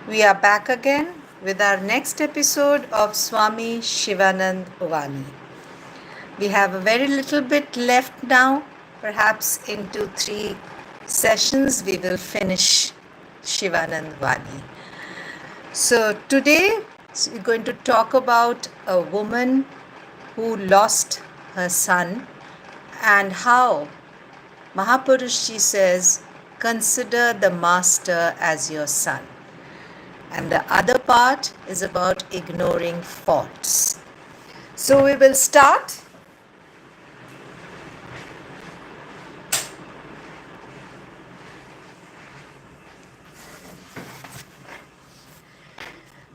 We are back again with our next episode of Swami Shivananda Vani. We have a very little bit left now. Perhaps in 2-3 sessions we will finish Shivananda Vani. So today we're going to talk about a woman who lost her son and how Mahapurushji says, consider the master as your son. And the other part is about ignoring faults. So we will start.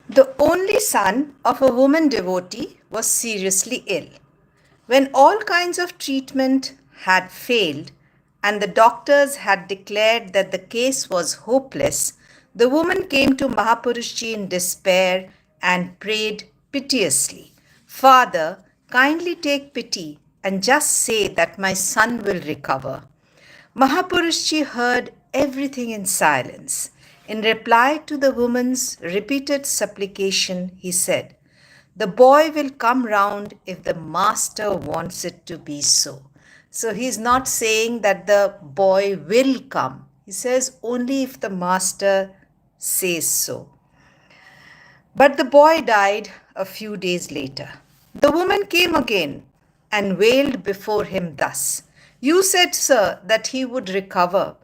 The only son of a woman devotee was seriously ill. When all kinds of treatment had failed and the doctors had declared that the case was hopeless, the woman came to Mahapurushji in despair and prayed piteously, Father, kindly take pity and just say that my son will recover. Mahapurushji heard everything in silence. In reply to the woman's repeated supplication, he said, the boy will come round if the master wants it to be so. So he's not saying that the boy will come. He says only if the master says so. But the boy died a few days later. The woman came again and wailed before him thus, you said, sir, that he would recover,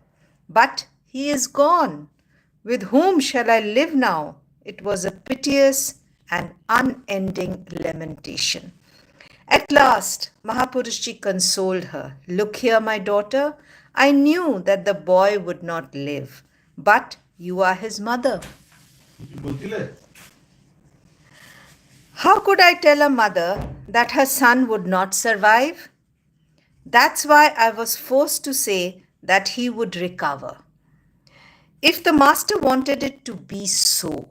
but he is gone. With whom shall I live now? It was a piteous and unending lamentation. At last, Mahapurushji consoled her. Look here, my daughter, I knew that the boy would not live, but you are his mother. How could I tell a mother that her son would not survive? That's why I was forced to say that he would recover. If the master wanted it to be so.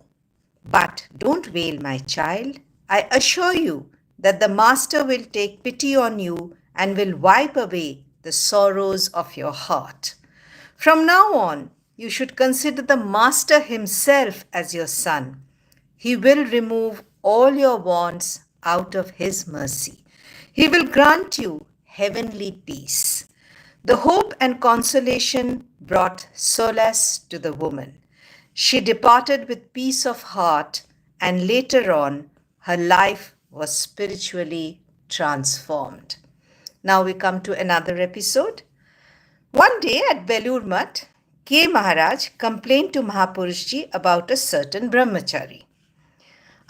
But don't wail, my child. I assure you that the master will take pity on you and will wipe away the sorrows of your heart. From now on, you should consider the master himself as your son. He will remove all your wants out of his mercy. He will grant you heavenly peace. The hope and consolation brought solace to the woman. She departed with peace of heart, and later on, her life was spiritually transformed. Now we come to another episode. One day at Belur Math, K. Maharaj complained to Mahapurushji about a certain brahmachari.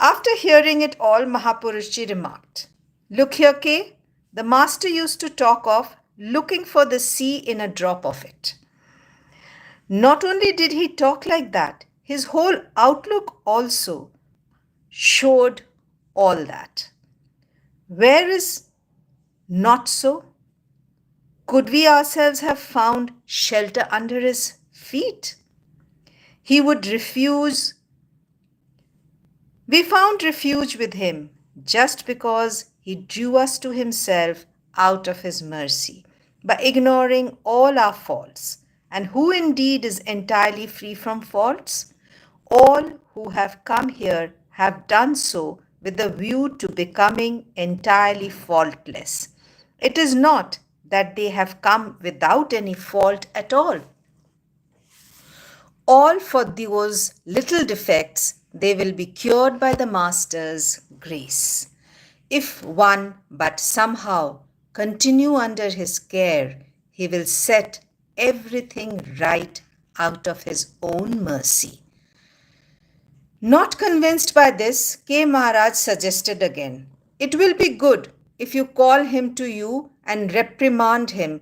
After hearing it all, Mahapurushji remarked, look here, K. The master used to talk of looking for the sea in a drop of it. Not only did he talk like that, his whole outlook also showed all that. Where is not so? Could we ourselves have found shelter under his feet? He would refuse. We found refuge with him just because he drew us to himself out of his mercy by ignoring all our faults. And who indeed is entirely free from faults? All who have come here have done so with a view to becoming entirely faultless. It is not that they have come without any fault at all. All for those little defects, they will be cured by the Master's grace. If one but somehow continue under his care, he will set everything right out of his own mercy. Not convinced by this, K. Maharaj suggested again, it will be good if you call him to you and reprimand him.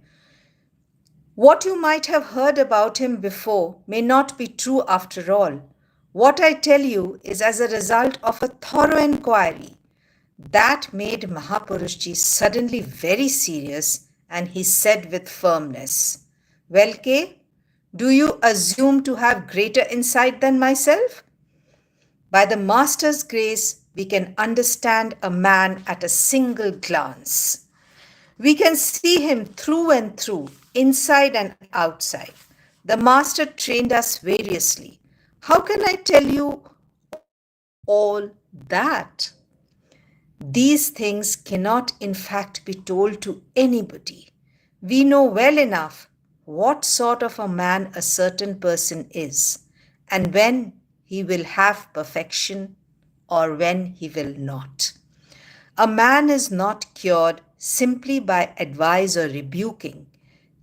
What you might have heard about him before may not be true after all. What I tell you is as a result of a thorough inquiry. That made Mahapurushji suddenly very serious, and he said with firmness, well, K, do you assume to have greater insight than myself? By the Master's grace, we can understand a man at a single glance. We can see him through and through, inside and outside. The Master trained us variously. How can I tell you all that? These things cannot, in fact, be told to anybody. We know well enough what sort of a man a certain person is, and when he will have perfection or when he will not. A man is not cured simply by advice or rebuking.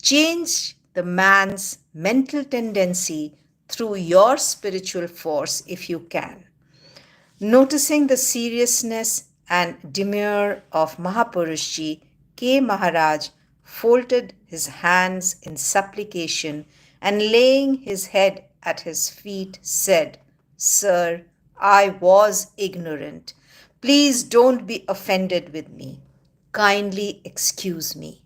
Change the man's mental tendency through your spiritual force if you can. Noticing the seriousness and demure of Mahapurushji, K. Maharaj folded his hands in supplication and laying his head at his feet said, "Sir, I was ignorant. Please don't be offended with me. Kindly excuse me."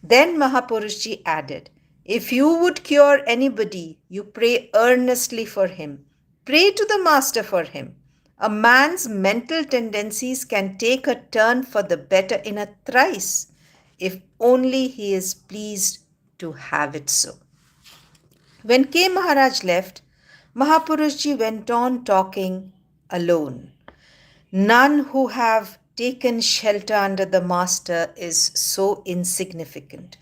Then Mahapurushji added, "If you would cure anybody, you pray earnestly for him. Pray to the Master for him. A man's mental tendencies can take a turn for the better in a trice, if only he is pleased to have it so." When K. Maharaj left, Mahapurushji went on talking alone. None who have taken shelter under the Master is so insignificant.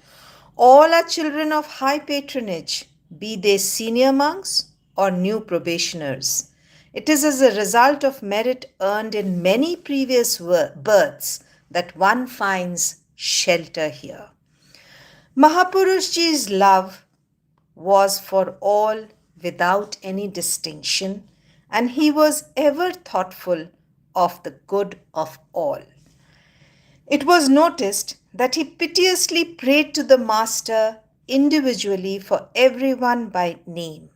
All are children of high patronage, be they senior monks or new probationers. It is as a result of merit earned in many previous births that one finds shelter here. Mahapurushji's love was for all without any distinction, and he was ever thoughtful of the good of all. It was noticed that he piteously prayed to the Master individually for everyone by name,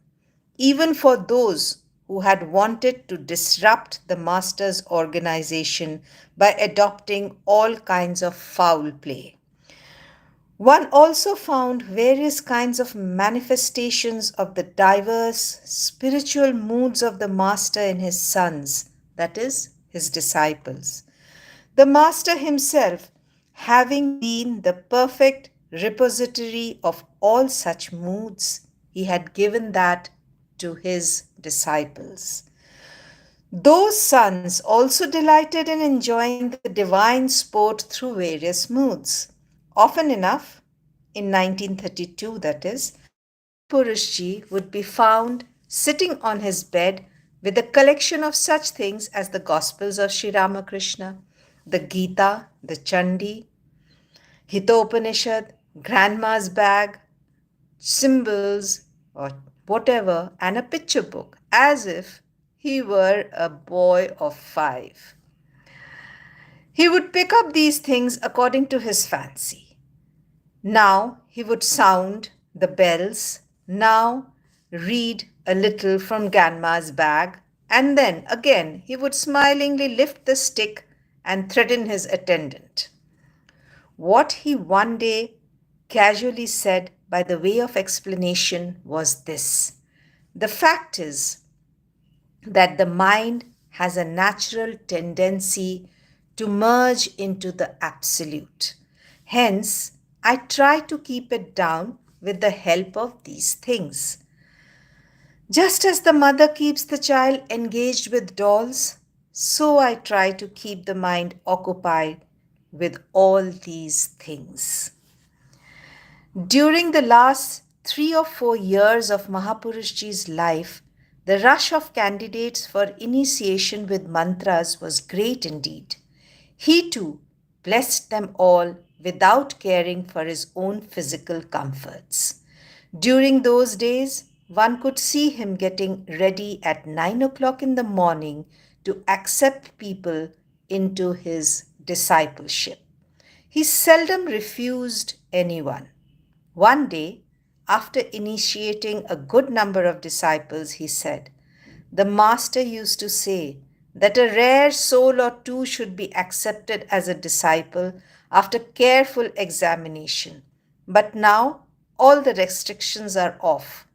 even for those who had wanted to disrupt the Master's organization by adopting all kinds of foul play. One also found various kinds of manifestations of the diverse spiritual moods of the Master in his sons, that is, his disciples. The Master himself, having been the perfect repository of all such moods, he had given that to his disciples. Those sons also delighted in enjoying the divine sport through various moods. Often enough, in 1932 that is, Mahapurushji would be found sitting on his bed with a collection of such things as the Gospels of Sri Ramakrishna, the Gita, the Chandi, Hitopanishad, Grandma's bag, symbols, or whatever, and a picture book, as if he were a boy of 5. He would pick up these things according to his fancy. Now he would sound the bells, now read a little from Grandma's bag, and then again he would smilingly lift the stick and threaten his attendant. What he one day casually said by the way of explanation was this: "The fact is that the mind has a natural tendency to merge into the absolute. Hence, I try to keep it down with the help of these things. Just as the mother keeps the child engaged with dolls, so I try to keep the mind occupied with all these things." During the last 3 or 4 years of Mahapurushji's life, the rush of candidates for initiation with mantras was great indeed. He too blessed them all without caring for his own physical comforts. During those days, one could see him getting ready at 9 o'clock in the morning to accept people into his discipleship. He seldom refused anyone. One day, after initiating a good number of disciples, he said, "The Master used to say that a rare soul or two should be accepted as a disciple after careful examination. But now all the restrictions are off.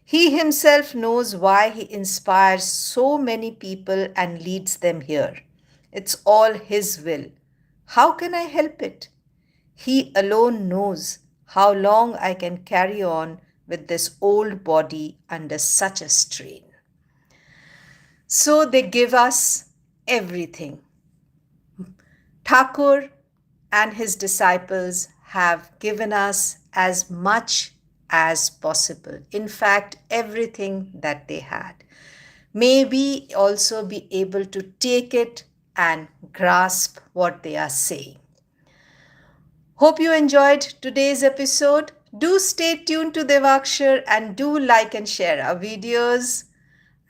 He himself knows why he inspires so many people and leads them here. It's all his will. How can I help it? He alone knows how long I can carry on with this old body under such a strain." So they give us everything. Thakur and his disciples have given us as much as possible. In fact, everything that they had. May we also be able to take it and grasp what they are saying. Hope you enjoyed today's episode. Do stay tuned to Devakshar and do like and share our videos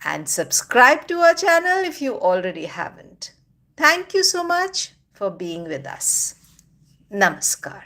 and subscribe to our channel if you already haven't. Thank you so much for being with us. Namaskar.